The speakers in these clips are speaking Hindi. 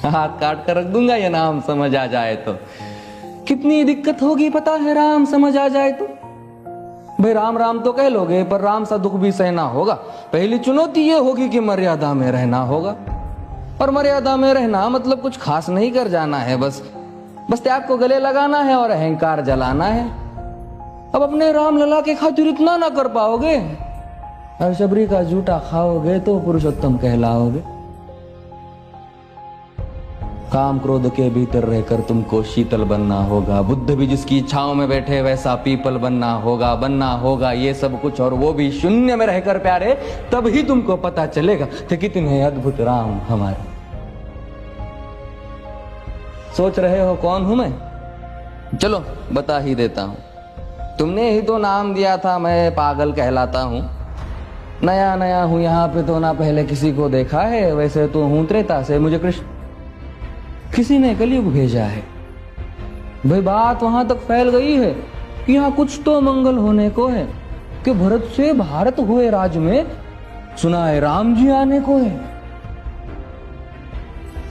हाथ काट कर रख दूंगा ये नाम समझ आ जाए तो। कितनी दिक्कत होगी पता है राम समझ आ जाए तो। भाई राम राम तो कह लोगे पर राम सा दुख भी सहना होगा। पहली चुनौती ये होगी कि मर्यादा में रहना होगा। और मर्यादा में रहना मतलब कुछ खास नहीं कर जाना है, बस त्याग को गले लगाना है और अहंकार जलाना है। अब अपने राम लला के खातिर इतना ना कर पाओगे और शबरी का जूठा खाओगे तो पुरुषोत्तम कहलाओगे। काम क्रोध के भीतर रहकर तुमको शीतल बनना होगा। बुद्ध भी जिसकी इच्छाओं में बैठे वैसा पीपल बनना होगा ये सब कुछ, और वो भी शून्य में रहकर प्यारे। तब ही तुमको पता चलेगा कि कितने अद्भुत राम हमारे। सोच रहे हो कौन हूं मैं? चलो बता ही देता हूं। तुमने ही तो नाम दिया था मैं पागल कहलाता हूं। नया नया हूं यहाँ पे तो ना पहले किसी को देखा है। वैसे तो हूं त्रेता से, मुझे कृष्ण किसी ने कलयुग भेजा है। भाई बात वहां तक फैल गई है कि यहाँ कुछ तो मंगल होने को है कि भरत से भारत हुए राज में सुना है राम जी आने को है।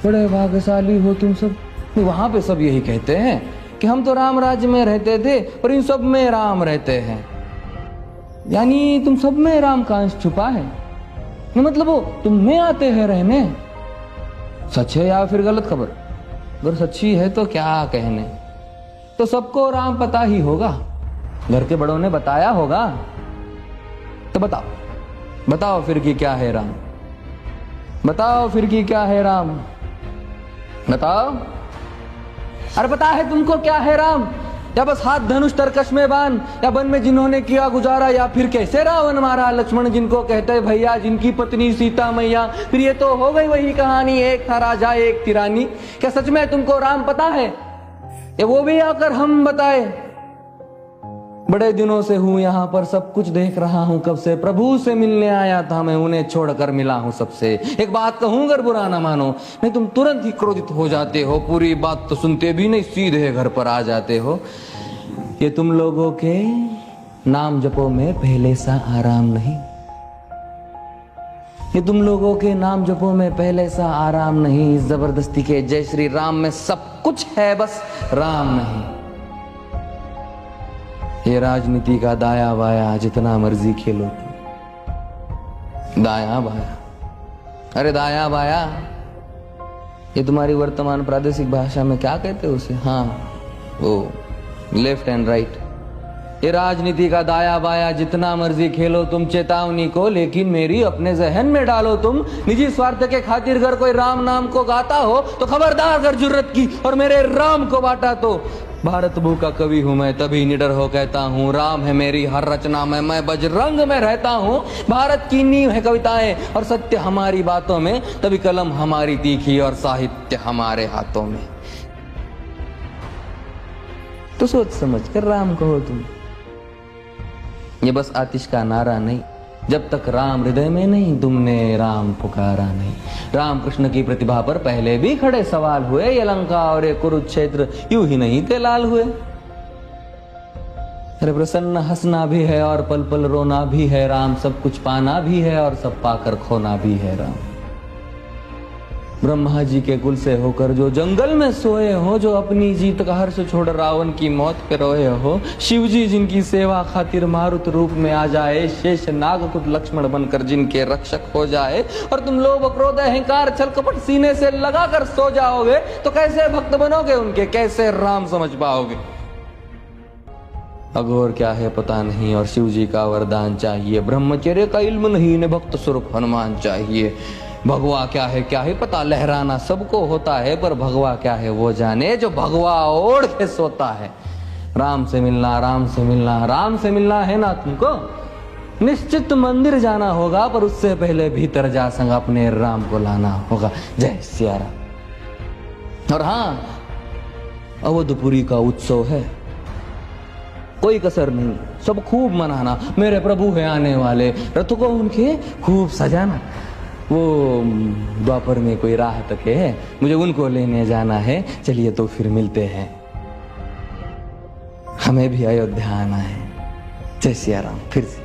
बड़े भाग्यशाली हो तुम सब। वहां पे सब यही कहते हैं कि हम तो राम राज्य में रहते थे पर इन सब में राम रहते हैं। यानी तुम सब में राम का अंश छुपा है। मतलब वो तुम में आते हैं रहने। सच है या फिर गलत खबर? अगर सच्ची है तो क्या कहने। तो सबको राम पता ही होगा, घर के बड़ों ने बताया होगा। तो बताओ फिर कि क्या है राम। बताओ फिर कि क्या है राम। बताओ। अरे पता है तुमको क्या है राम? या बस हाथ धनुष तरकश में बांध, या वन में जिन्होंने किया गुजारा, या फिर कैसे रावण मारा लक्ष्मण जिनको कहते हैं भैया, जिनकी पत्नी सीता मैया। फिर ये तो हो गई वही कहानी, एक था राजा एक थी रानी। क्या सच में तुमको राम पता है? ये वो भी आकर हम बताए। बड़े दिनों से हूं यहाँ पर, सब कुछ देख रहा हूं कब से। प्रभु से मिलने आया था मैं, उन्हें छोड़कर मिला हूं सबसे। एक बात कहूं अगर बुरा ना मानो, नहीं तुम तुरंत ही क्रोधित हो जाते हो। पूरी बात तो सुनते भी नहीं, सीधे घर पर आ जाते हो। ये तुम लोगों के नाम जपो में पहले सा आराम नहीं। ये तुम लोगों के नाम जपो में पहले सा आराम नहीं। इस जबरदस्ती के जय श्री राम में सब कुछ है, बस राम नहीं। ये राजनीति का दाया बाया जितना मर्जी खेलो तुम। दाया बाया, अरे दाया बाया ये तुम्हारी वर्तमान प्रादेशिक भाषा में क्या कहते हो उसे? हाँ वो लेफ्ट एंड राइट। ये राजनीति का दाया बाया जितना मर्जी खेलो तुम चेतावनी को, लेकिन मेरी अपने जहन में डालो तुम। निजी स्वार्थ के खातिर अगर कोई राम नाम को गाता हो तो खबरदार अगर जुर्रत की और मेरे राम को बांटा तो। भारत भू का कवि हूं मैं, तभी निडर हो कहता हूँ राम है मेरी हर रचना में। मैं बजरंग में रहता हूँ। भारत की नींव है कविताएं और सत्य हमारी बातों में, तभी कलम हमारी तीखी और साहित्य हमारे हाथों में। तो सोच समझ कर राम कहो तुम। ये बस आतिश का नारा नहीं, जब तक राम हृदय में नहीं तुमने राम पुकारा नहीं। राम कृष्ण की प्रतिभा पर पहले भी खड़े सवाल हुए। ये लंका और ये कुरुक्षेत्र यूं ही नहीं थे लाल हुए। अरे प्रसन्न हंसना भी है और पल पल रोना भी है राम। सब कुछ पाना भी है और सब पाकर खोना भी है राम। ब्रह्मा जी के कुल से होकर जो जंगल में सोए हो, जो अपनी जीत का हर्ष छोड़ रावण की मौत पे रोए हो। शिव जी जिनकी सेवा खातिर मारुत रूप में आ जाए। शेष नागकुट लक्ष्मण बनकर जिनके रक्षक हो जाए। और तुम लोभ क्रोध अहंकार छल कपट सीने से लगाकर सो जाओगे तो कैसे भक्त बनोगे उनके, कैसे राम समझ पाओगे? अघोर क्या है पता नहीं और शिव जी का वरदान चाहिए। ब्रह्मचर्य का इल्म नहीं, ने भक्त स्वरूप हनुमान चाहिए। भगवा क्या है पता, लहराना सबको होता है पर भगवा क्या है वो जाने जो भगवा ओढ़ के सोता है। राम से मिलना, राम से मिलना, राम से मिलना है ना तुमको? निश्चित मंदिर जाना होगा पर उससे पहले भीतर जा संग अपने राम को लाना होगा। जय सिया राम। और हाँ, अवधपुरी का उत्सव है, कोई कसर नहीं, सब खूब मनाना। मेरे प्रभु है आने वाले, रथ को उनके खूब सजाना। वो द्वापर में कोई राह तक है, मुझे उनको लेने जाना है। चलिए तो फिर मिलते हैं, हमें भी अयोध्या आना है। जय सिया राम। फिर से